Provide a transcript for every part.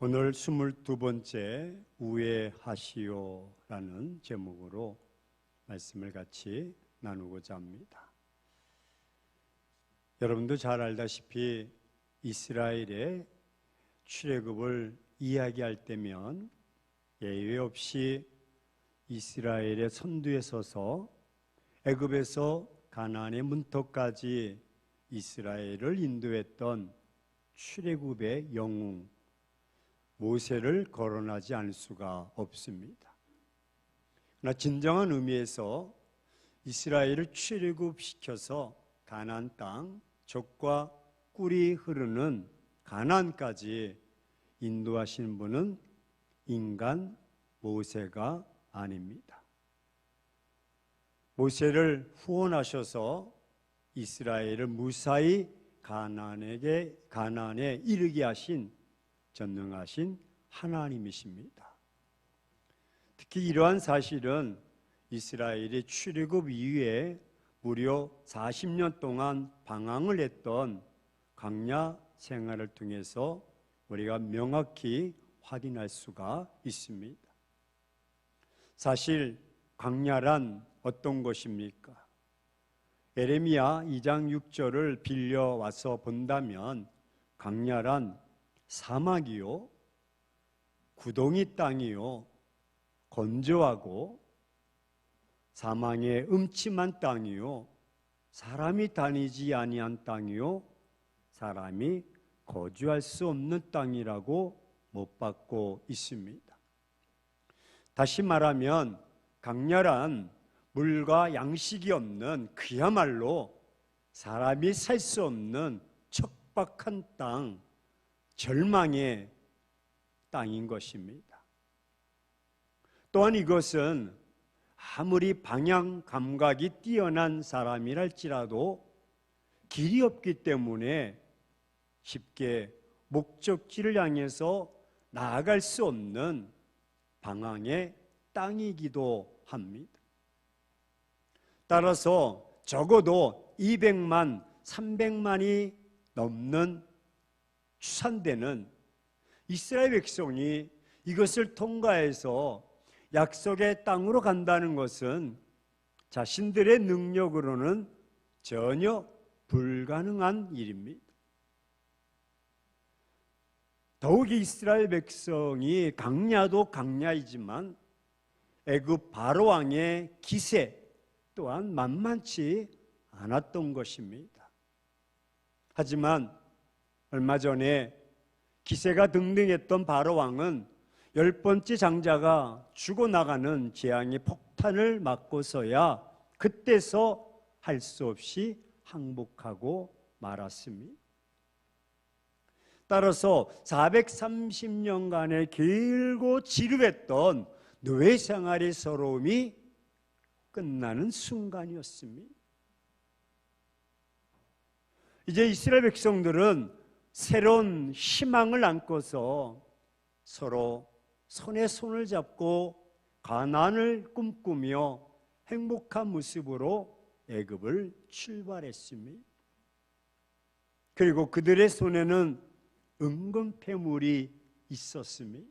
오늘 22번째 우회하시오라는 제목으로 말씀을 같이 나누고자 합니다. 여러분도 잘 알다시피 이스라엘의 출애굽을 이야기할 때면 예외 없이 이스라엘의 선두에 서서 애굽에서 가나안의 문턱까지 이스라엘을 인도했던 출애굽의 영웅 모세를 거론하지 않을 수가 없습니다. 그러나 진정한 의미에서 이스라엘을 출애굽시켜서 가나안 땅, 젖과 꿀이 흐르는 가나안까지 인도하신 분은 인간 모세가 아닙니다. 모세를 후원하셔서 이스라엘을 무사히 가나안에 이르게 하신 전능하신 하나님이십니다. 특히 이러한 사실은 이스라엘이 출애굽 이후에 무려 40년 동안 방황을 했던 광야 생활을 통해서 우리가 명확히 확인할 수가 있습니다. 사실 광야란 어떤 것입니까? 에레미야 2장 6절을 빌려와서 본다면 광야란 사막이요, 구덩이 땅이요, 건조하고 사망의 음침한 땅이요, 사람이 다니지 아니한 땅이요, 사람이 거주할 수 없는 땅이라고 못 받고 있습니다. 다시 말하면 광야란 물과 양식이 없는 그야말로 사람이 살 수 없는 척박한 땅, 절망의 땅인 것입니다. 또한 이것은 아무리 방향 감각이 뛰어난 사람이랄지라도 길이 없기 때문에 쉽게 목적지를 향해서 나아갈 수 없는 방황의 땅이기도 합니다. 따라서 적어도 200만, 300만이 넘는 추산되는 이스라엘 백성이 이것을 통과해서 약속의 땅으로 간다는 것은 자신들의 능력으로는 전혀 불가능한 일입니다. 더욱이 이스라엘 백성이 강야도 강야이지만 애굽 바로 왕의 기세 또한 만만치 않았던 것입니다. 하지만 얼마 전에 기세가 등등했던 바로 왕은 10번째 장자가 죽어나가는 재앙의 폭탄을 맞고서야 그때서 할 수 없이 항복하고 말았습니다. 따라서 430년간의 길고 지루했던 노예 생활의 서러움이 끝나는 순간이었습니다. 이제 이스라엘 백성들은 새로운 희망을 안고서 서로 손에 손을 잡고 가나안을 꿈꾸며 행복한 모습으로 애굽을 출발했습니다. 그리고 그들의 손에는 은근 패물이 있었습니다.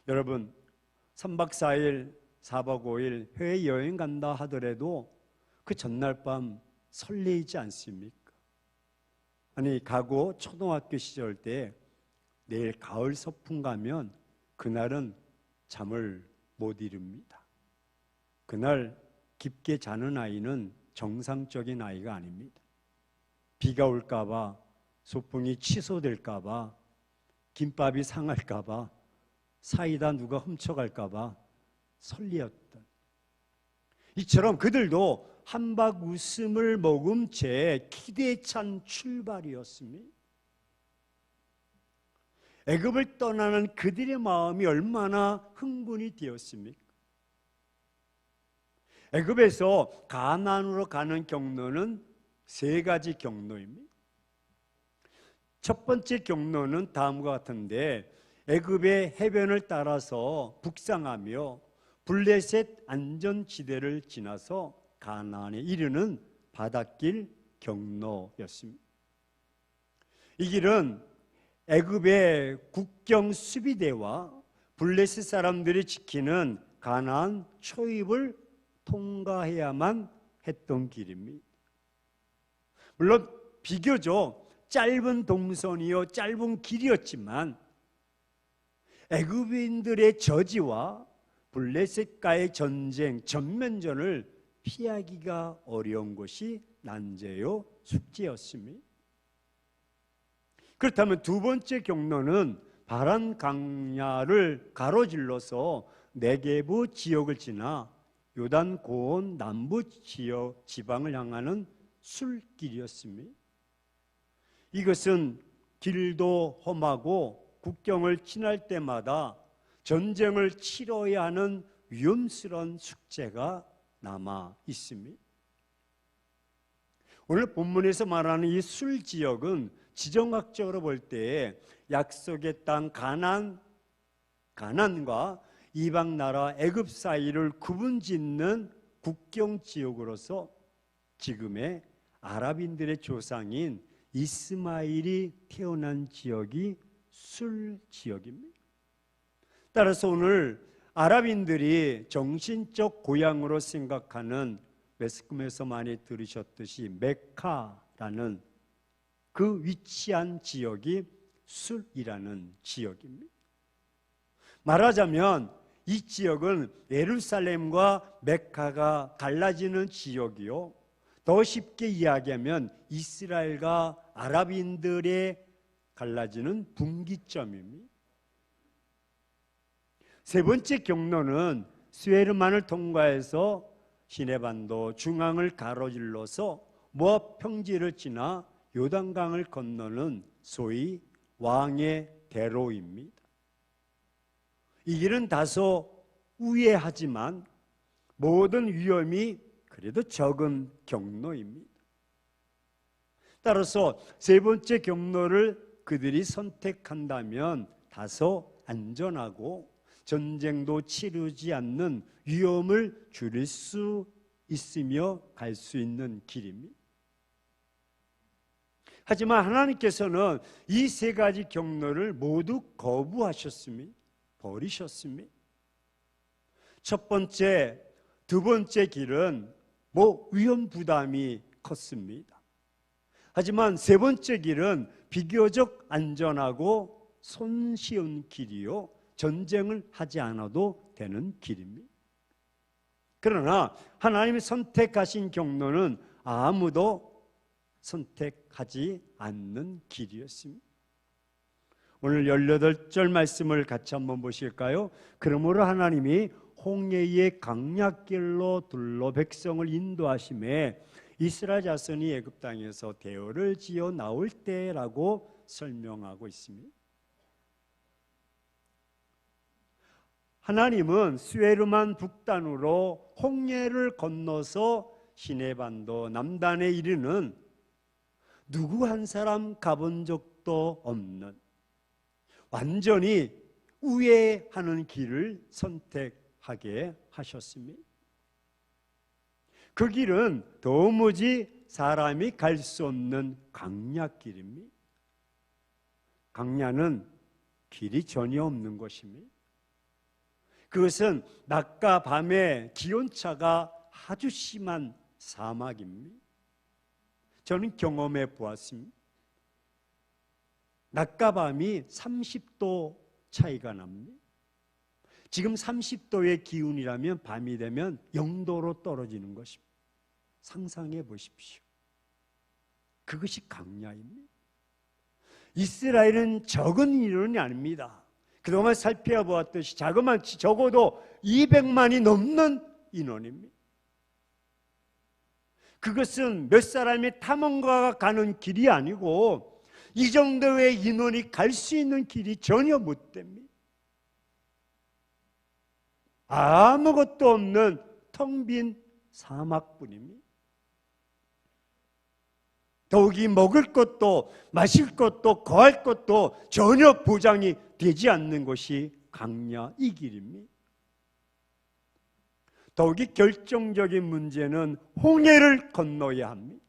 여러분, 3박 4일, 4박 5일 해외여행 간다 하더라도 그 전날 밤 설레이지 않습니까? 아니, 가고 초등학교 시절 때 내일 가을 서풍 가면 그날은 잠을 못 이룹니다. 그날 깊게 자는 아이는 정상적인 아이가 아닙니다. 비가 올까 봐, 소풍이 취소될까 봐, 김밥이 상할까 봐, 사이다 누가 훔쳐갈까 봐 설레었던 이처럼 그들도 한박 웃음을 머금 채 기대에 찬 출발이었습니다. 애굽을 떠나는 그들의 마음이 얼마나 흥분이 되었습니까? 애굽에서 가나안으로 가는 경로는 3가지 경로입니다. 첫 번째 경로는 다음과 같은데 애굽의 해변을 따라서 북상하며 블레셋 안전지대를 지나서 가나안에 이르는 바닷길 경로였습니다. 이 길은 애굽의 국경 수비대와 블레셋 사람들이 지키는 가나안 초입을 통과해야만 했던 길입니다. 물론 비교적 짧은 동선이요 짧은 길이었지만 애굽인들의 저지와 블레셋과의 전쟁, 전면전을 피하기가 어려운 것이 난제요 숙제였습니다. 그렇다면 두 번째 경로는 바란 강야를 가로질러서 네게부 지역을 지나 요단 고원 남부 지역 지방을 향하는 술길이었습니다. 이것은 길도 험하고 국경을 지날 때마다 전쟁을 치러야 하는 위험스러운 숙제가 남아 있습니다. 오늘 본문에서 말하는 이 술 지역은 지정학적으로 볼 때 약속의 땅 가나안과 이방 나라 애굽 사이를 구분짓는 국경 지역으로서 지금의 아랍인들의 조상인 이스마일이 태어난 지역이 술 지역입니다. 따라서 오늘 아랍인들이 정신적 고향으로 생각하는 매스컴에서 많이 들으셨듯이 메카라는 그 위치한 지역이 술이라는 지역입니다. 말하자면 이 지역은 예루살렘과 메카가 갈라지는 지역이요, 더 쉽게 이야기하면 이스라엘과 아랍인들의 갈라지는 분기점입니다. 세 번째 경로는 스웨르만을 통과해서 시내반도 중앙을 가로질러서 모압 평지를 지나 요단강을 건너는 소위 왕의 대로입니다. 이 길은 다소 우회하지만 모든 위험이 그래도 적은 경로입니다. 따라서 세 번째 경로를 그들이 선택한다면 다소 안전하고 전쟁도 치르지 않는 위험을 줄일 수 있으며 갈 수 있는 길입니다. 하지만 하나님께서는 이 세 가지 경로를 모두 거부하셨습니다. 버리셨습니다. 첫 번째, 두 번째 길은 위험 부담이 컸습니다. 하지만 세 번째 길은 비교적 안전하고 손쉬운 길이요, 전쟁을 하지 않아도 되는 길입니다. 그러나 하나님이 선택하신 경로는 아무도 선택하지 않는 길이었습니다. 오늘 18절 말씀을 같이 한번 보실까요? 그러므로 하나님이 홍해의 강약길로 둘러 백성을 인도하심에 이스라엘 자손이 애굽 땅에서 대오를 지어 나올 때라고 설명하고 있습니다. 하나님은 스웨르만 북단으로 홍해를 건너서 시내반도 남단에 이르는 누구 한 사람 가본 적도 없는 완전히 우회하는 길을 선택하게 하셨습니다. 그 길은 도무지 사람이 갈 수 없는 강야길입니다. 강야는 길이 전혀 없는 것입니다. 그것은 낮과 밤의 기온차가 아주 심한 사막입니다. 저는 경험해 보았습니다. 낮과 밤이 30도 차이가 납니다. 지금 30도의 기온이라면 밤이 되면 0도로 떨어지는 것입니다. 상상해 보십시오. 그것이 강야입니다. 이스라엘은 적은 인원이 아닙니다. 그동안 살펴보았듯이 자그마치 적어도 200만이 넘는 인원입니다. 그것은 몇 사람의 탐험가가 가는 길이 아니고 이 정도의 인원이 갈 수 있는 길이 전혀 못 됩니다. 아무것도 없는 텅 빈 사막뿐입니다. 더욱이 먹을 것도 마실 것도 거할 것도 전혀 보장이 되지 않는 것이 강야 이 길입니다. 더욱이 결정적인 문제는 홍해를 건너야 합니다.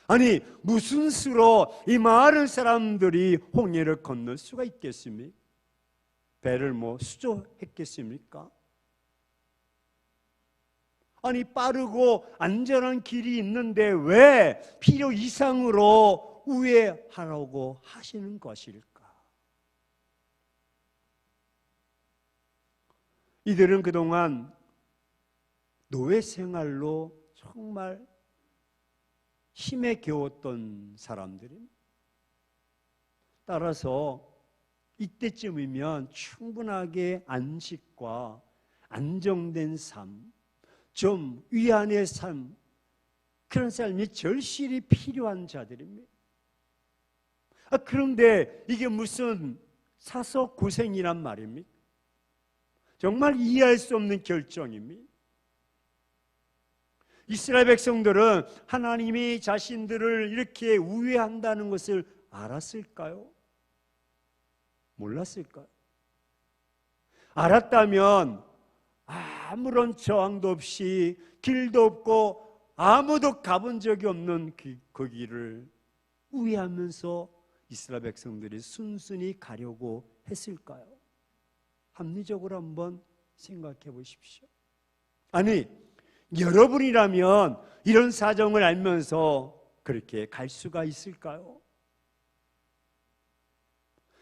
아니 무슨 수로 이 많은 사람들이 홍해를 건널 수가 있겠습니까? 배를 수조했겠습니까? 아니 빠르고 안전한 길이 있는데 왜 필요 이상으로 우회하라고 하시는 것일까? 이들은 그동안 노예 생활로 정말 힘에 겨웠던 사람들입니다. 따라서 이때쯤이면 충분하게 안식과 안정된 삶, 좀 위안의 삶, 그런 삶이 절실히 필요한 자들입니다. 그런데 이게 무슨 사서 고생이란 말입니까? 정말 이해할 수 없는 결정입니다. 이스라엘 백성들은 하나님이 자신들을 이렇게 우회한다는 것을 알았을까요? 몰랐을까요? 알았다면 아무런 저항도 없이 길도 없고 아무도 가본 적이 없는 그 길을 우회하면서 이스라엘 백성들이 순순히 가려고 했을까요? 합리적으로 한번 생각해 보십시오. 아니 여러분이라면 이런 사정을 알면서 그렇게 갈 수가 있을까요?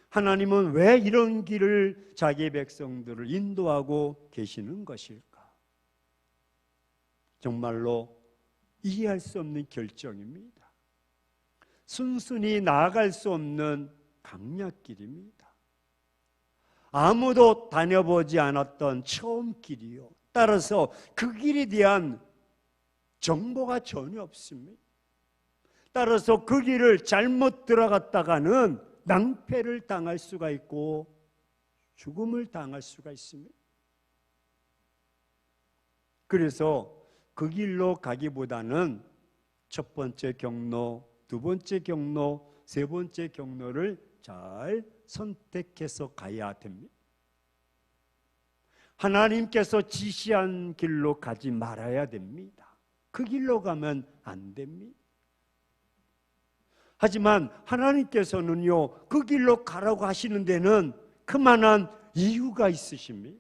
하나님은 왜 이런 길을 자기의 백성들을 인도하고 계시는 것일까? 정말로 이해할 수 없는 결정입니다. 순순히 나아갈 수 없는 강약길입니다. 아무도 다녀보지 않았던 처음 길이요. 따라서 그 길에 대한 정보가 전혀 없습니다. 따라서 그 길을 잘못 들어갔다가는 낭패를 당할 수가 있고 죽음을 당할 수가 있습니다. 그래서 그 길로 가기보다는 첫 번째 경로, 두 번째 경로, 세 번째 경로를 잘 선택해서 가야 됩니다. 하나님께서 지시한 길로 가지 말아야 됩니다. 그 길로 가면 안 됩니다. 하지만 하나님께서는요, 그 길로 가라고 하시는 데는 그만한 이유가 있으십니다.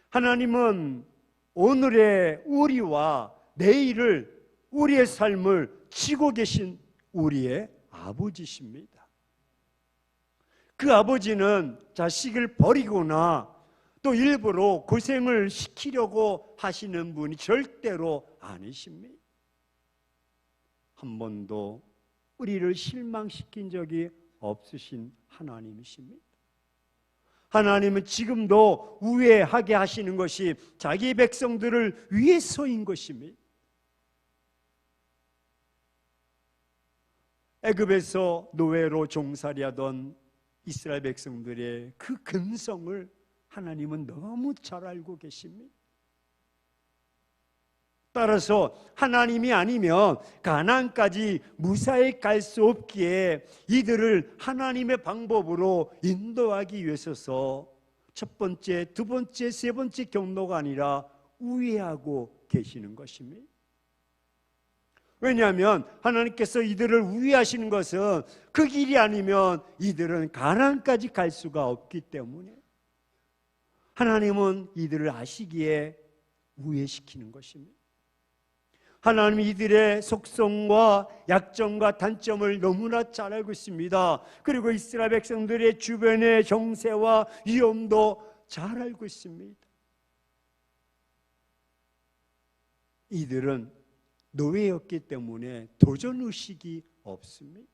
하나님은 오늘의 우리와 내일을, 우리의 삶을 지고 계신 우리의 아버지십니다. 그 아버지는 자식을 버리거나 또 일부러 고생을 시키려고 하시는 분이 절대로 아니십니다. 한 번도 우리를 실망시킨 적이 없으신 하나님이십니다. 하나님은 지금도 우회하게 하시는 것이 자기 백성들을 위해서인 것입니다. 애굽에서 노예로 종살이하던 이스라엘 백성들의 그 근성을 하나님은 너무 잘 알고 계십니다. 따라서 하나님이 아니면 가나안까지 무사히 갈 수 없기에 이들을 하나님의 방법으로 인도하기 위해서 첫 번째, 두 번째, 세 번째 경로가 아니라 우회하고 계시는 것입니다. 왜냐하면 하나님께서 이들을 우회하시는 것은 그 길이 아니면 이들은 가나안까지 갈 수가 없기 때문에 하나님은 이들을 아시기에 우회시키는 것입니다. 하나님이 이들의 속성과 약점과 단점을 너무나 잘 알고 있습니다. 그리고 이스라엘 백성들의 주변의 정세와 위험도 잘 알고 있습니다. 이들은 노예였기 때문에 도전의식이 없습니다.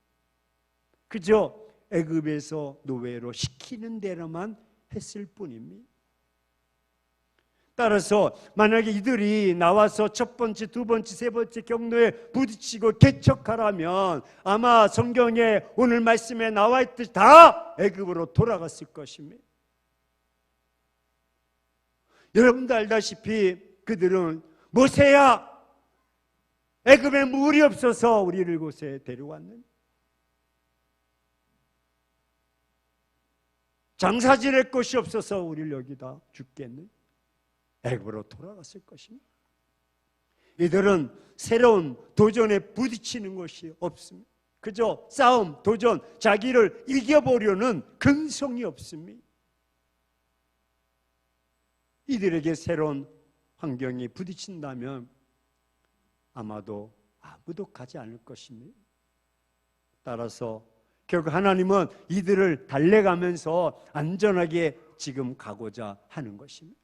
그저 애굽에서 노예로 시키는 대로만 했을 뿐입니다. 따라서 만약에 이들이 나와서 첫 번째, 두 번째, 세 번째 경로에 부딪히고 개척하라면 아마 성경에 오늘 말씀에 나와 있듯이 다 애굽으로 돌아갔을 것입니다. 여러분도 알다시피 그들은 모세야, 애굽에 물이 없어서 우리를 이곳에 데려왔는, 장사 지낼 곳이 없어서 우리를 여기다 죽겠는, 애굽으로 돌아갔을 것입니다. 이들은 새로운 도전에 부딪히는 것이 없습니다. 그저 싸움, 도전, 자기를 이겨보려는 근성이 없습니다. 이들에게 새로운 환경이 부딪힌다면 아마도 아무도 가지 않을 것입니다. 따라서 결국 하나님은 이들을 달래가면서 안전하게 지금 가고자 하는 것입니다.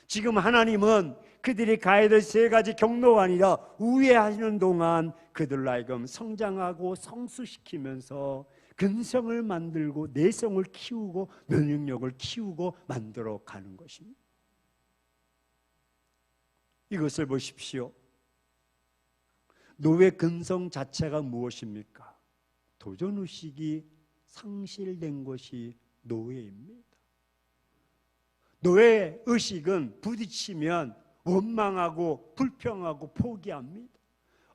지금 하나님은 그들이 가야 될 세 가지 경로가 아니라 우회하시는 동안 그들로 하여금 성장하고 성수시키면서 근성을 만들고 내성을 키우고 면역력을 키우고 만들어 가는 것입니다. 이것을 보십시오. 노예 근성 자체가 무엇입니까? 도전의식이 상실된 것이 노예입니다. 노예의식은 부딪히면 원망하고 불평하고 포기합니다.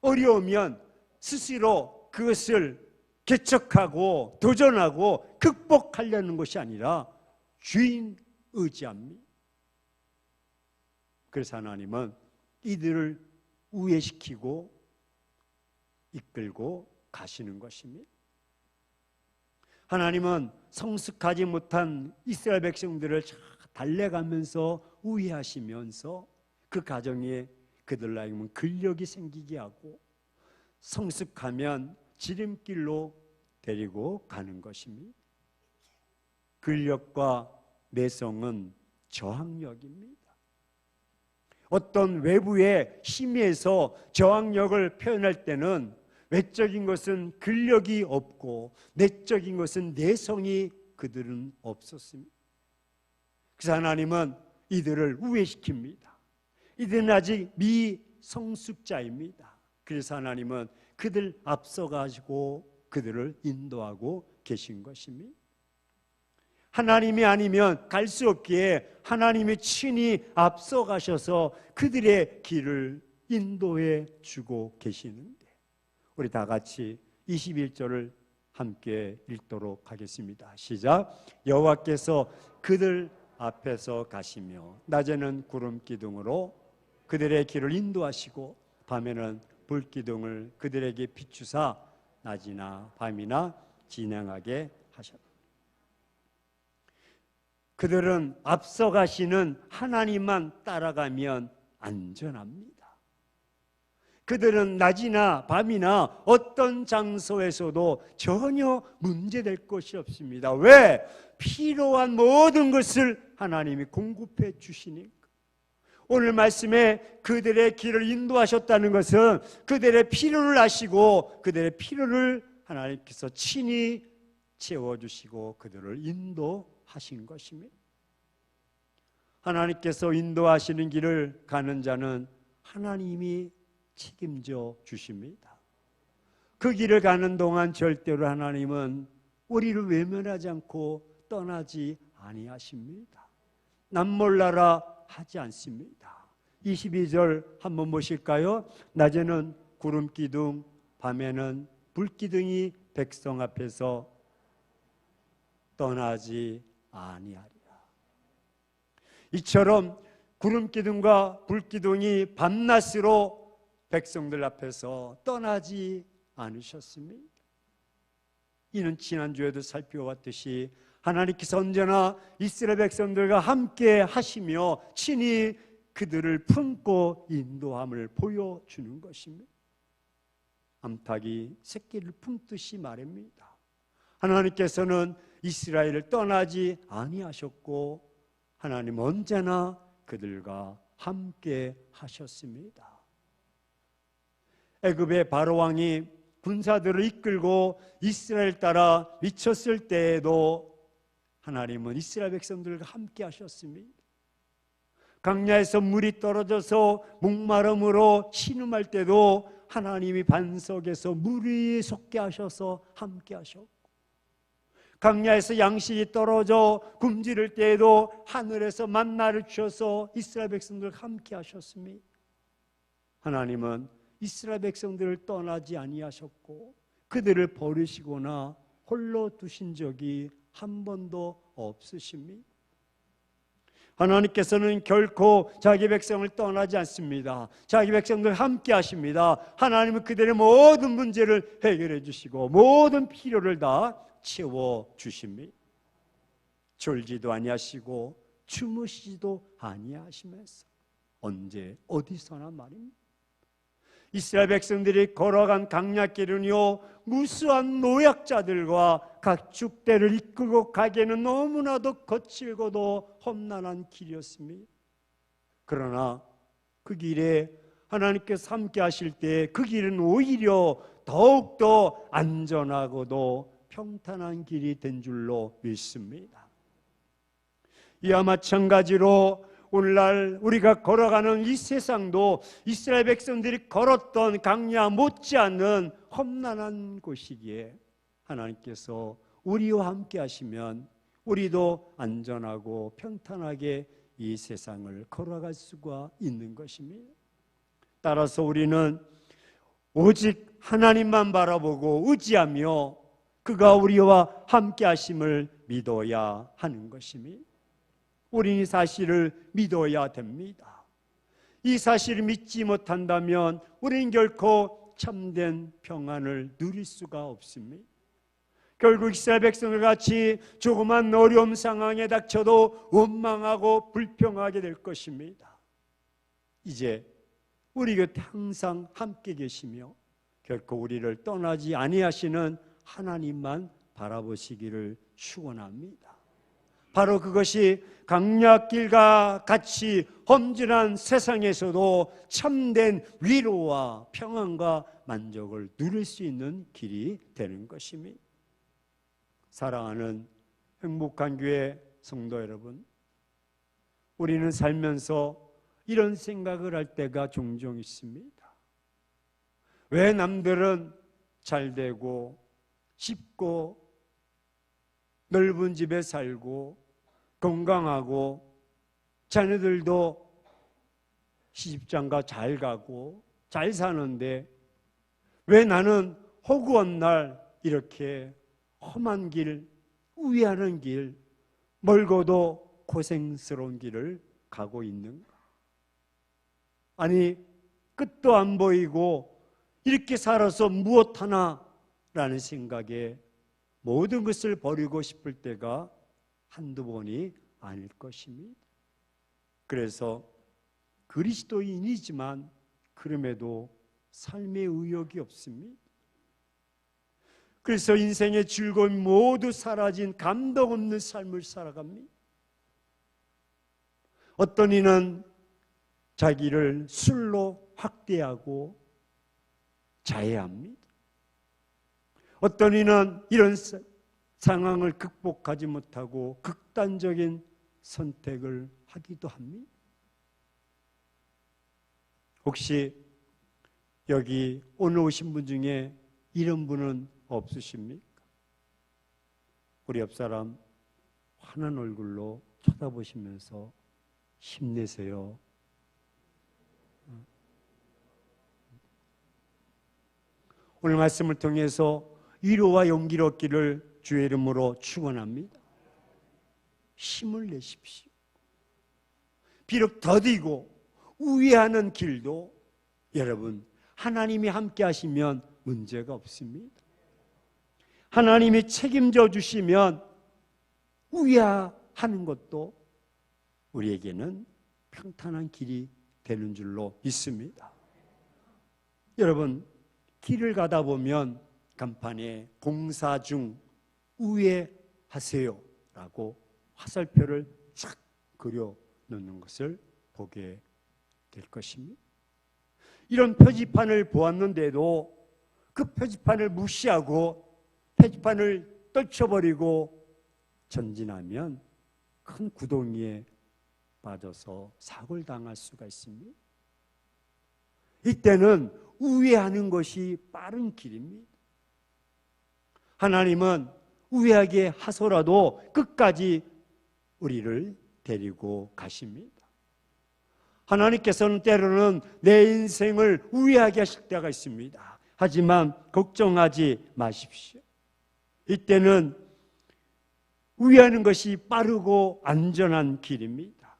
어려우면 스스로 그것을 개척하고 도전하고 극복하려는 것이 아니라 주인 의지합니다. 그래서 하나님은 이들을 우회시키고 이끌고 가시는 것입니다. 하나님은 성숙하지 못한 이스라엘 백성들을 달래가면서 우회하시면서 그 가정에 그들로 하여금 근력이 생기게 하고 성숙하면 지름길로 데리고 가는 것입니다. 근력과 내성은 저항력입니다. 어떤 외부의 힘에서 저항력을 표현할 때는 외적인 것은 근력이 없고 내적인 것은 내성이 그들은 없었습니다. 그래서 하나님은 이들을 우회시킵니다. 이들은 아직 미성숙자입니다. 그래서 하나님은 그들 앞서가지고 그들을 인도하고 계신 것입니다. 하나님이 아니면 갈 수 없기에 하나님이 친히 앞서가셔서 그들의 길을 인도해 주고 계시는데 우리 다 같이 21절을 함께 읽도록 하겠습니다. 시작. 여호와께서 그들 앞에서 가시며 낮에는 구름 기둥으로 그들의 길을 인도하시고 밤에는 불 기둥을 그들에게 비추사 낮이나 밤이나 진행하게 하셨다. 그들은 앞서가시는 하나님만 따라가면 안전합니다. 그들은 낮이나 밤이나 어떤 장소에서도 전혀 문제될 것이 없습니다. 왜? 필요한 모든 것을 하나님이 공급해 주시니까. 오늘 말씀에 그들의 길을 인도하셨다는 것은 그들의 필요를 아시고 그들의 필요를 하나님께서 친히 채워주시고 그들을 인도하신 것입니다. 하나님께서 인도하시는 길을 가는 자는 하나님이 책임져 주십니다. 그 길을 가는 동안 절대로 하나님은 우리를 외면하지 않고 떠나지 아니하십니다. 남몰라라 하지 않습니다. 22절 한번 보실까요? 낮에는 구름 기둥, 밤에는 불 기둥이 백성 앞에서 떠나지 아니하리라. 이처럼 구름 기둥과 불 기둥이 밤낮으로 백성들 앞에서 떠나지 않으셨습니다. 이는 지난주에도 살펴봤듯이 하나님께서 언제나 이스라엘 백성들과 함께 하시며 친히 그들을 품고 인도함을 보여주는 것입니다. 암탉이 새끼를 품듯이 말입니다. 하나님께서는 이스라엘을 떠나지 아니하셨고 하나님 언제나 그들과 함께 하셨습니다. 애굽의 바로 왕이 군사들을 이끌고 이스라엘 따라 미쳤을 때에도 하나님은 이스라엘 백성들과 함께 하셨습니다. 강야에서 물이 떨어져서 목마름으로 신음할 때도 하나님이 반석에서 물이 솟게 하셔서 함께 하셨고, 강야에서 양식이 떨어져 굶주릴 때에도 하늘에서 만나를 주셔서 이스라엘 백성들과 함께 하셨습니다. 하나님은 이스라엘 백성들을 떠나지 아니하셨고 그들을 버리시거나 홀로 두신 적이 한 번도 없으십니다. 하나님께서는 결코 자기 백성을 떠나지 않습니다. 자기 백성들 함께 하십니다. 하나님은 그들의 모든 문제를 해결해 주시고 모든 필요를 다 채워 주십니다. 졸지도 아니하시고 주무시지도 아니하시면서 언제 어디서나 말입니다. 이스라엘 백성들이 걸어간 강약길은요, 무수한 노약자들과 가축대를 이끌고 가기에는 너무나도 거칠고도 험난한 길이었습니다. 그러나 그 길에 하나님께서 함께 하실 때 그 길은 오히려 더욱더 안전하고도 평탄한 길이 된 줄로 믿습니다. 이와 마찬가지로 오늘날 우리가 걸어가는 이 세상도 이스라엘 백성들이 걸었던 강야 못지않은 험난한 곳이기에 하나님께서 우리와 함께 하시면 우리도 안전하고 평탄하게 이 세상을 걸어갈 수가 있는 것입니다. 따라서 우리는 오직 하나님만 바라보고 의지하며 그가 우리와 함께 하심을 믿어야 하는 것입니다. 우리는 이 사실을 믿어야 됩니다. 이 사실을 믿지 못한다면 우리는 결코 참된 평안을 누릴 수가 없습니다. 결국 이스라엘 백성들 같이 조그만 어려움 상황에 닥쳐도 원망하고 불평하게 될 것입니다. 이제 우리 곁에 항상 함께 계시며 결코 우리를 떠나지 아니하시는 하나님만 바라보시기를 축원합니다. 바로 그것이 강약길과 같이 험진한 세상에서도 참된 위로와 평안과 만족을 누릴 수 있는 길이 되는 것입니다. 사랑하는 행복한 교회 성도 여러분, 우리는 살면서 이런 생각을 할 때가 종종 있습니다. 왜 남들은 잘 되고 쉽고 넓은 집에 살고 건강하고 자녀들도 시집장가 잘 가고 잘 사는데 왜 나는 허구한 날 이렇게 험한 길, 우회하는 길, 멀고도 고생스러운 길을 가고 있는가? 아니, 끝도 안 보이고 이렇게 살아서 무엇하나 라는 생각에 모든 것을 버리고 싶을 때가 한두 번이 아닐 것입니다. 그래서 그리스도인이지만 그럼에도 삶의 의욕이 없습니다. 그래서 인생의 즐거움이 모두 사라진 감동 없는 삶을 살아갑니다. 어떤 이는 자기를 술로 학대하고 자해합니다. 어떤 이는 이런 상황을 극복하지 못하고 극단적인 선택을 하기도 합니다. 혹시 여기 오늘 오신 분 중에 이런 분은 없으십니까? 우리 옆사람 환한 얼굴로 쳐다보시면서 힘내세요. 오늘 말씀을 통해서 위로와 용기를 얻기를 주의 이름으로 축원합니다. 힘을 내십시오. 비록 더디고 우회하는 길도 여러분 하나님이 함께 하시면 문제가 없습니다. 하나님이 책임져 주시면 우회하는 것도 우리에게는 평탄한 길이 되는 줄로 믿습니다. 여러분 길을 가다 보면 간판에 공사 중 우회하세요 라고 화살표를 착 그려 놓는 것을 보게 될 것입니다. 이런 표지판을 보았는데도 그 표지판을 무시하고 표지판을 떨쳐버리고 전진하면 큰 구덩이에 빠져서 사고를 당할 수가 있습니다. 이때는 우회하는 것이 빠른 길입니다. 하나님은 우회하게 하소라도 끝까지 우리를 데리고 가십니다. 하나님께서는 때로는 내 인생을 우회하게 하실 때가 있습니다. 하지만 걱정하지 마십시오. 이때는 우회하는 것이 빠르고 안전한 길입니다.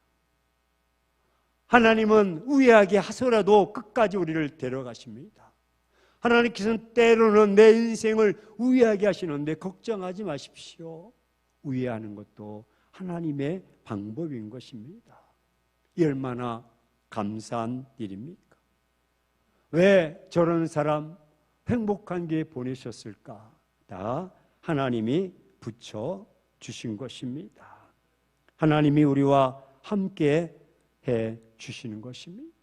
하나님은 우회하게 하소라도 끝까지 우리를 데려가십니다. 하나님께서는 때로는 내 인생을 우회하게 하시는데 걱정하지 마십시오. 우회하는 것도 하나님의 방법인 것입니다. 이 얼마나 감사한 일입니까? 왜 저런 사람 행복한 게 보내셨을까? 다 하나님이 붙여 주신 것입니다. 하나님이 우리와 함께 해 주시는 것입니다.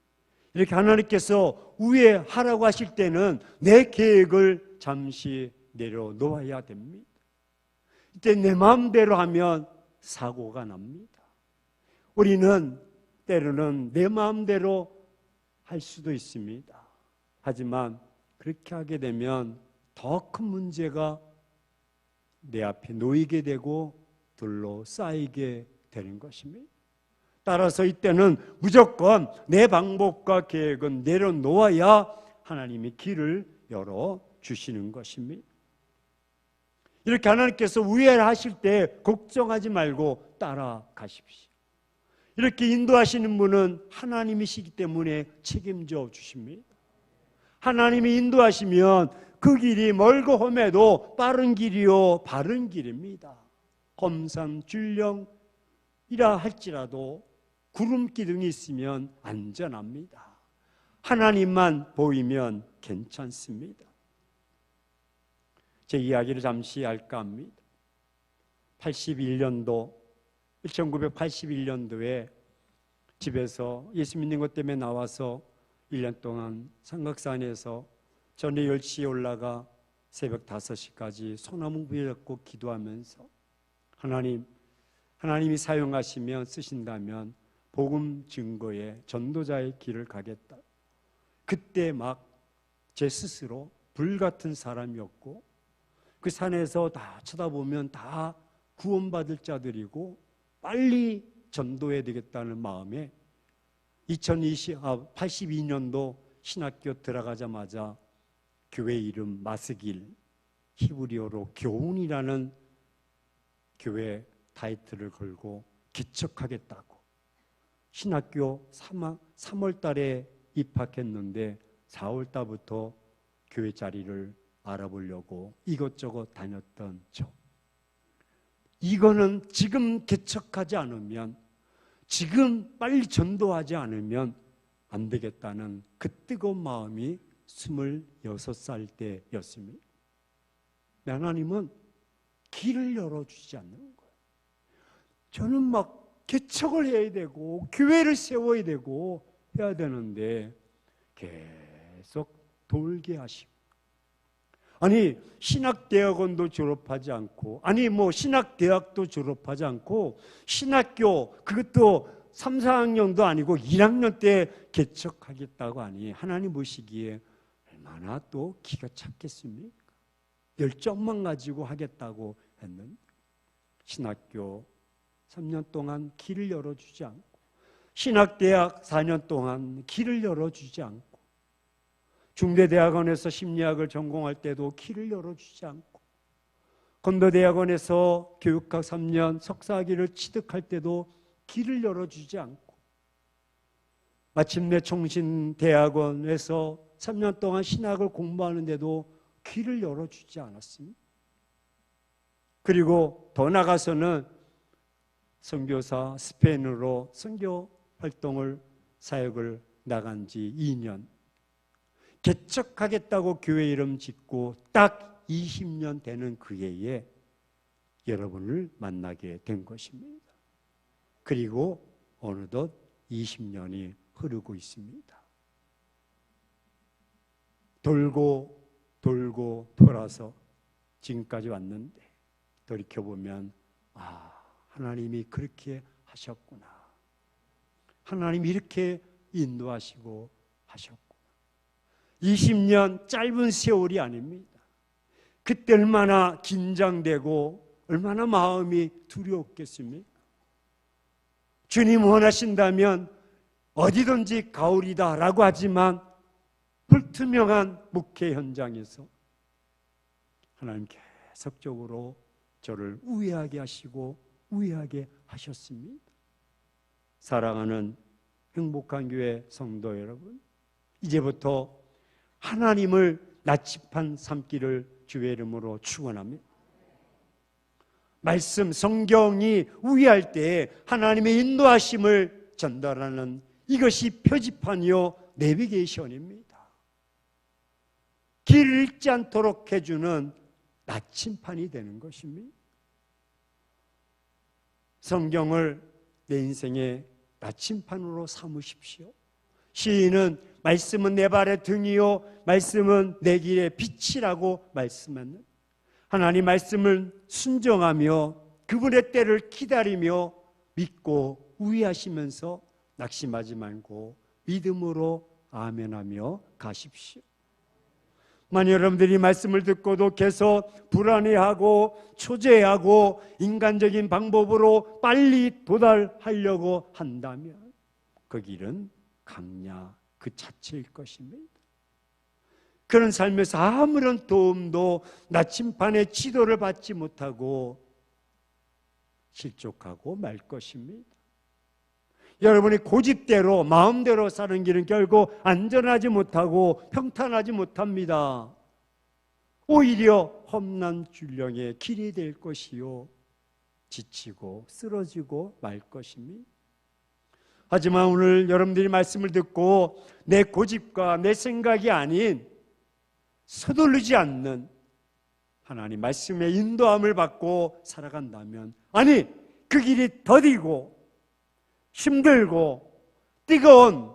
이렇게 하나님께서 우회하라고 하실 때는 내 계획을 잠시 내려놓아야 됩니다. 이때 내 마음대로 하면 사고가 납니다. 우리는 때로는 내 마음대로 할 수도 있습니다. 하지만 그렇게 하게 되면 더 큰 문제가 내 앞에 놓이게 되고 둘러싸이게 되는 것입니다. 따라서 이때는 무조건 내 방법과 계획은 내려놓아야 하나님이 길을 열어주시는 것입니다. 이렇게 하나님께서 우회를 하실 때 걱정하지 말고 따라가십시오. 이렇게 인도하시는 분은 하나님이시기 때문에 책임져 주십니다. 하나님이 인도하시면 그 길이 멀고 험해도 빠른 길이요 바른 길입니다. 험산줄령이라 할지라도 구름 기둥이 있으면 안전합니다. 하나님만 보이면 괜찮습니다. 제 이야기를 잠시 할까 합니다. 1981년도에 집에서 예수 믿는 것 때문에 나와서 1년 동안 삼각산에서 저녁 10시에 올라가 새벽 5시까지 소나무 위에 잡고 기도하면서 하나님이 사용하시면 쓰신다면 복음 증거의 전도자의 길을 가겠다. 그때 막 제 스스로 불같은 사람이었고 그 산에서 다 쳐다보면 다 구원받을 자들이고 빨리 전도해야 되겠다는 마음에 82년도 신학교 들어가자마자 교회 이름 마스길, 히브리어로 교훈이라는 교회 타이틀을 걸고 개척하겠다고 신학교 3월 달에 입학했는데 4월 달부터 교회 자리를 알아보려고 이것저것 다녔던 저. 이거는 지금 개척하지 않으면, 지금 빨리 전도하지 않으면 안 되겠다는 그 뜨거운 마음이 26살 때였습니다. 하나님은 길을 열어주지 않는 거예요. 저는 막 개척을 해야 되고 교회를 세워야 되고 해야 되는데 계속 돌게 하시고, 아니 신학대학원도 졸업하지 않고, 아니 뭐 신학대학도 졸업하지 않고 신학교 그것도 3, 4학년도 아니고 1학년 때 개척하겠다고 하니 하나님 보시기에 얼마나 또 기가 찼겠습니까? 열정만 가지고 하겠다고 했는데 신학교 3년 동안 길을 열어주지 않고, 신학대학 4년 동안 길을 열어주지 않고, 중대대학원에서 심리학을 전공할 때도 길을 열어주지 않고, 건도대학원에서 교육학 3년 석사학위를 취득할 때도 길을 열어주지 않고, 마침내 총신대학원에서 3년 동안 신학을 공부하는데도 길을 열어주지 않았습니다. 그리고 더 나가서는 선교사 스페인으로 선교 활동을 사역을 나간 지 2년, 개척하겠다고 교회 이름 짓고 딱 20년 되는 그 해에 여러분을 만나게 된 것입니다. 그리고 어느덧 20년이 흐르고 있습니다. 돌고 돌아서 지금까지 왔는데 돌이켜보면 하나님이 그렇게 하셨구나. 하나님이 이렇게 인도하시고 하셨구나. 20년 짧은 세월이 아닙니다. 그때 얼마나 긴장되고 얼마나 마음이 두려웠겠습니까? 주님 원하신다면 어디든지 가오리다 라고 하지만 불투명한 목회 현장에서 하나님 계속적으로 저를 우회하게 하시고 우회하게 하셨습니다. 사랑하는 행복한 교회 성도 여러분, 이제부터 하나님을 나침반 삼기를 주의 이름으로 축원합니다. 말씀 성경이 우회할 때 하나님의 인도하심을 전달하는 이것이 표지판이요 내비게이션입니다. 길을 잃지 않도록 해주는 나침판이 되는 것입니다. 성경을 내 인생의 나침판으로 삼으십시오. 시인은 말씀은 내 발의 등이요 말씀은 내 길의 빛이라고 말씀하는 하나님 말씀을 순종하며 그분의 때를 기다리며 믿고 우위하시면서 낙심하지 말고 믿음으로 아멘하며 가십시오. 만약 여러분들이 말씀을 듣고도 계속 불안해하고 초조해하고 인간적인 방법으로 빨리 도달하려고 한다면 그 길은 강야 그 자체일 것입니다. 그런 삶에서 아무런 도움도 나침반의 지도를 받지 못하고 실족하고 말 것입니다. 여러분이 고집대로 마음대로 사는 길은 결국 안전하지 못하고 평탄하지 못합니다. 오히려 험난줄령의 길이 될 것이요 지치고 쓰러지고 말 것입니다. 하지만 오늘 여러분들이 말씀을 듣고 내 고집과 내 생각이 아닌 서두르지 않는 하나님 말씀의 인도함을 받고 살아간다면, 아니 그 길이 더디고 힘들고 뜨거운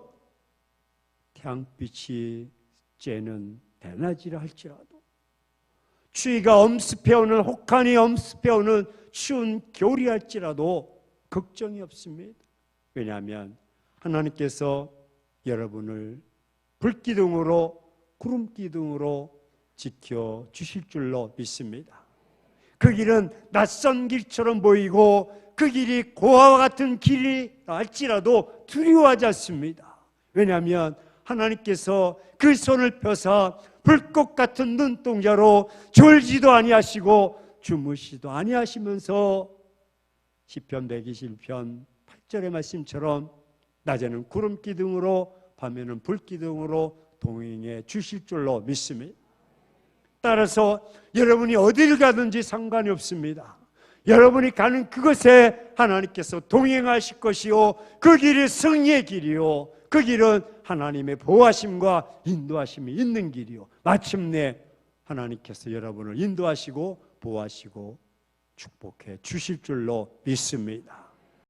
태양빛이 쬐는 대낮이라 할지라도, 추위가 엄습해오는 혹한이 엄습해오는 추운 겨울이 할지라도 걱정이 없습니다. 왜냐하면 하나님께서 여러분을 불기둥으로 구름기둥으로 지켜주실 줄로 믿습니다. 그 길은 낯선 길처럼 보이고 그 길이 고아와 같은 길이 할지라도 두려워하지 않습니다. 왜냐하면 하나님께서 그 손을 펴사 불꽃 같은 눈동자로 졸지도 아니하시고 주무시도 아니하시면서 시편 121편 8절의 말씀처럼 낮에는 구름기둥으로 밤에는 불기둥으로 동행해 주실 줄로 믿습니다. 따라서 여러분이 어디를 가든지 상관이 없습니다. 여러분이 가는 그곳에 하나님께서 동행하실 것이요 그 길이 승리의 길이요 그 길은 하나님의 보호하심과 인도하심이 있는 길이요 마침내 하나님께서 여러분을 인도하시고 보호하시고 축복해 주실 줄로 믿습니다.